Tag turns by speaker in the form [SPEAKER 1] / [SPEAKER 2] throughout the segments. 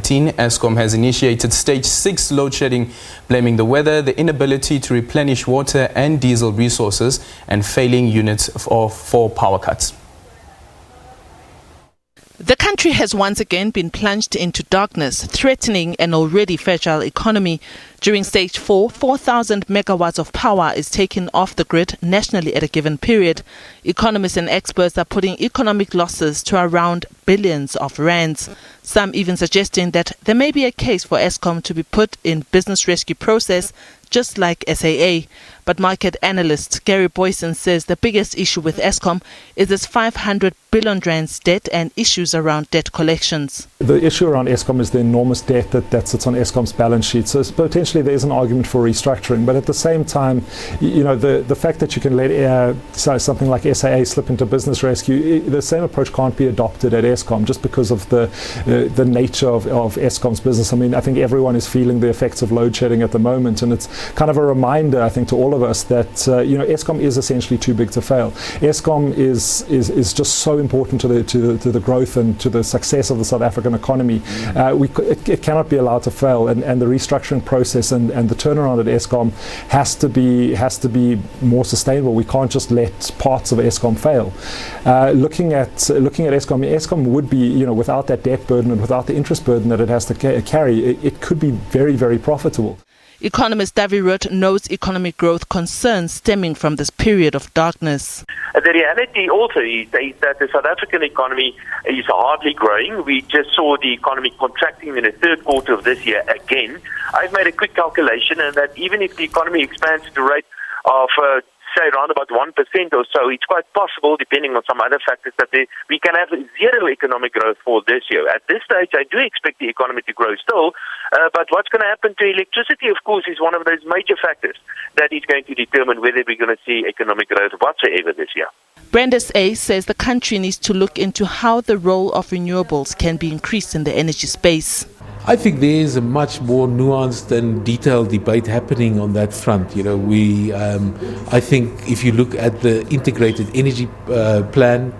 [SPEAKER 1] COVID-19, Eskom has initiated stage 6 load shedding, blaming the weather, the inability to replenish water and diesel resources, and failing units for power cuts.
[SPEAKER 2] The country has once again been plunged into darkness, threatening an already fragile economy. During stage 4, 4,000 megawatts of power is taken off the grid nationally at a given period. Economists and experts are putting economic losses to around billions of rands. Some even suggesting that there may be a case for Eskom to be put in business rescue process, just like SAA. But market analyst Gary Boyson says the biggest issue with Eskom is its 500 billion rands debt and issues around debt collections.
[SPEAKER 3] The issue around Eskom is the enormous debt that sits on Eskom's balance sheet. So potentially there is an argument for restructuring. But at the same time, the fact that you can let something like SAA slip into business rescue, the same approach can't be adopted at Eskom just because of the nature of Eskom's business. I mean, I think everyone is feeling the effects of load shedding at the moment, and it's kind of a reminder, I think, to all of us that Eskom is essentially too big to fail. Eskom is just so important to the growth and to the success of the South African economy. It cannot be allowed to fail, and the restructuring process and the turnaround at Eskom has to be more sustainable. We can't just let parts of Eskom fail. Looking at Eskom would be, without that debt burden and without the interest burden that it has to carry, it could be very, very profitable.
[SPEAKER 2] Economist Davi Roth knows economic growth concerns stemming from this period of darkness.
[SPEAKER 4] The reality also is that the South African economy is hardly growing. We just saw the economy contracting in the third quarter of this year again. I've made a quick calculation, and that even if the economy expands at the rate of say around about 1% or so, it's quite possible, depending on some other factors, that we can have zero economic growth for this year. At this stage, I do expect the economy to grow still, but what's going to happen to electricity, of course, is one of those major factors that is going to determine whether we're going to see economic growth whatsoever this year.
[SPEAKER 2] Brandis A. says the country needs to look into how the role of renewables can be increased in the energy space.
[SPEAKER 5] I think there is a much more nuanced and detailed debate happening on that front. I think if you look at the integrated energy plan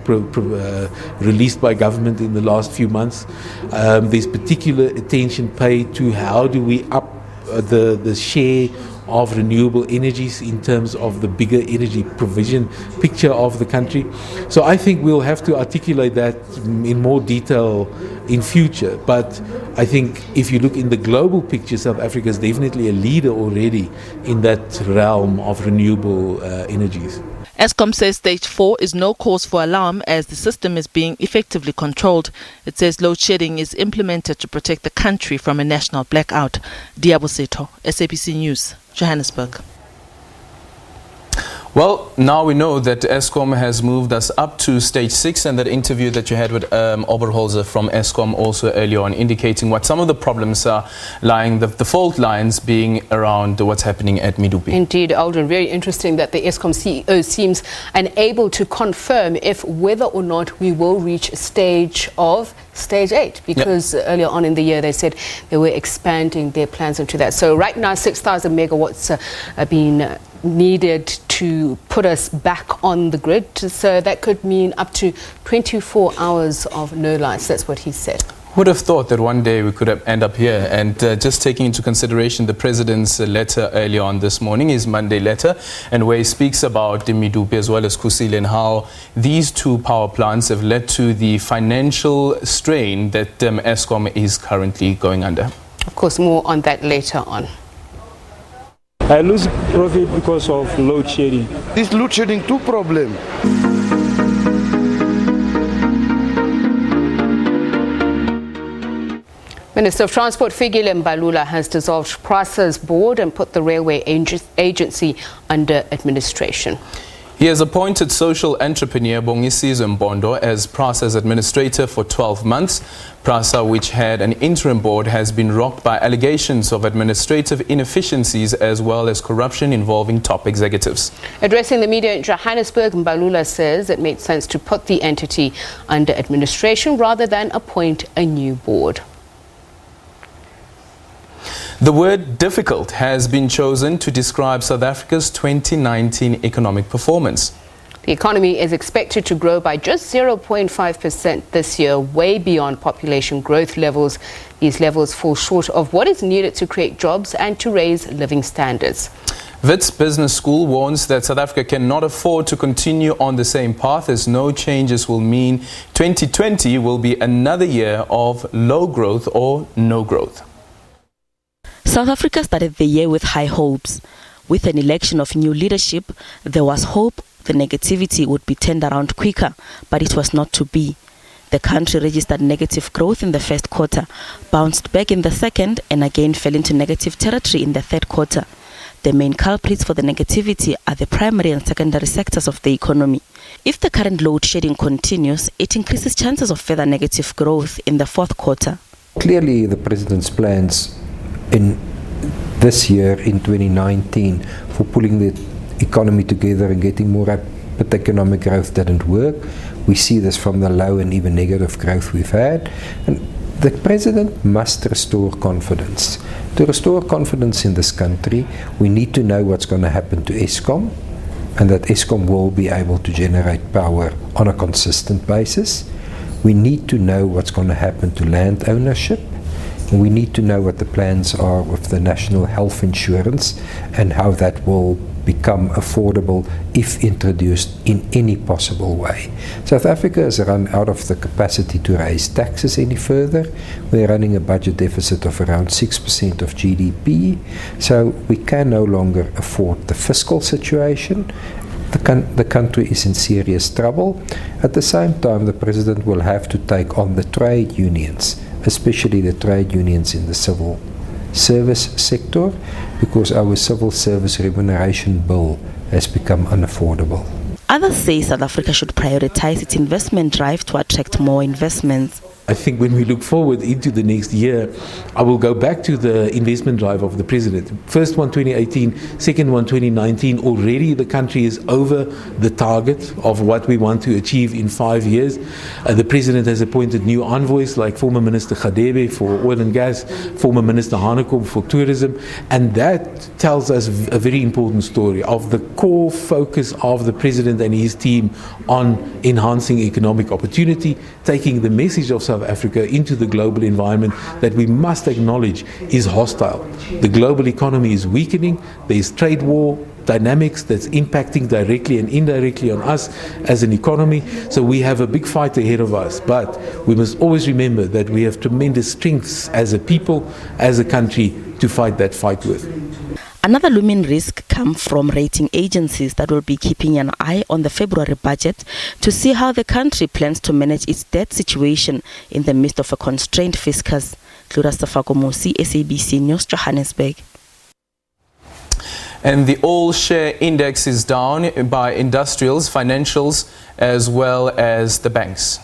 [SPEAKER 5] released by government in the last few months, there's particular attention paid to how do we up the share of renewable energies in terms of the bigger energy provision picture of the country. So I think we'll have to articulate that in more detail in future. But I think if you look in the global picture, South Africa is definitely a leader already in that realm of renewable energies.
[SPEAKER 2] Eskom says stage 4 is no cause for alarm as the system is being effectively controlled. It says load shedding is implemented to protect the country from a national blackout. Diabo Seto, SABC News, Johannesburg.
[SPEAKER 1] Well, now we know that Eskom has moved us up to stage 6, and that interview that you had with Oberholzer from Eskom also earlier on indicating what some of the problems are lying, the fault lines being around what's happening at Medupi.
[SPEAKER 6] Indeed, Aldrin, very interesting that the Eskom CEO seems unable to confirm whether or not we will reach stage 8, because earlier on in the year they said they were expanding their plans into that. So right now 6,000 megawatts are being needed to put us back on the grid, so that could mean up to 24 hours of no lights. That's what he said.
[SPEAKER 1] Would have thought that one day we could end up here. And just taking into consideration the president's letter earlier on this morning, his Monday letter, and where he speaks about the Medupi as well as Kusile and how these two power plants have led to the financial strain that Eskom is currently going under.
[SPEAKER 6] Of course, more on that later on.
[SPEAKER 7] I lose profit because of load shedding.
[SPEAKER 8] This load shedding two problem.
[SPEAKER 6] Minister of Transport Fikile Mbalula has dissolved Prasa's board and put the railway agency under administration.
[SPEAKER 1] He has appointed social entrepreneur Bongisizo Mbondo as Prasa's administrator for 12 months. Prasa, which had an interim board, has been rocked by allegations of administrative inefficiencies as well as corruption involving top executives.
[SPEAKER 6] Addressing the media in Johannesburg, Mbalula says it made sense to put the entity under administration rather than appoint a new board.
[SPEAKER 1] The word difficult has been chosen to describe South Africa's 2019 economic performance.
[SPEAKER 6] The economy is expected to grow by just 0.5% this year, way beyond population growth levels. These levels fall short of what is needed to create jobs and to raise living standards.
[SPEAKER 1] Wits Business School warns that South Africa cannot afford to continue on the same path, as no changes will mean 2020 will be another year of low growth or no growth.
[SPEAKER 9] South Africa started the year with high hopes. With an election of new leadership, there was hope the negativity would be turned around quicker, but it was not to be. The country registered negative growth in the first quarter, bounced back in the second, and again fell into negative territory in the third quarter. The main culprits for the negativity are the primary and secondary sectors of the economy. If the current load shedding continues, it increases chances of further negative growth in the fourth quarter.
[SPEAKER 10] Clearly, the President's plans in this year, in 2019, for pulling the economy together and getting more rapid economic growth didn't work. We see this from the low and even negative growth we've had. And the President must restore confidence. To restore confidence in this country, we need to know what's going to happen to Eskom, and that Eskom will be able to generate power on a consistent basis. We need to know what's going to happen to land ownership. And we need to know what the plans are with the national health insurance and how that will become affordable if introduced in any possible way. South Africa has run out of the capacity to raise taxes any further. We're running a budget deficit of around 6% of GDP, so we can no longer afford the fiscal situation. The country is in serious trouble. At the same time, the President will have to take on the trade unions, especially the trade unions in the civil service sector, because our civil service remuneration bill has become unaffordable.
[SPEAKER 9] Others say South Africa should prioritize its investment drive to attract more investments.
[SPEAKER 5] I think when we look forward into the next year, I will go back to the investment drive of the President. First one 2018, second one 2019. Already the country is over the target of what we want to achieve in 5 years. The President has appointed new envoys like former Minister Khadebe for oil and gas, former Minister Hanekom for tourism, and that tells us a very important story of the core focus of the President and his team on enhancing economic opportunity, taking the message of South Africa into the global environment that we must acknowledge is hostile. The global economy is weakening. There is trade war dynamics that's impacting directly and indirectly on us as an economy. So we have a big fight ahead of us. But we must always remember that we have tremendous strengths as a people, as a country, to fight that fight with.
[SPEAKER 9] Another looming risk comes from rating agencies that will be keeping an eye on the February budget to see how the country plans to manage its debt situation in the midst of a constrained fiscus. Klura Safakomosi, SABC News, Johannesburg.
[SPEAKER 1] And the all share index is down by industrials, financials, as well as the banks.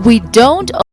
[SPEAKER 11] We don't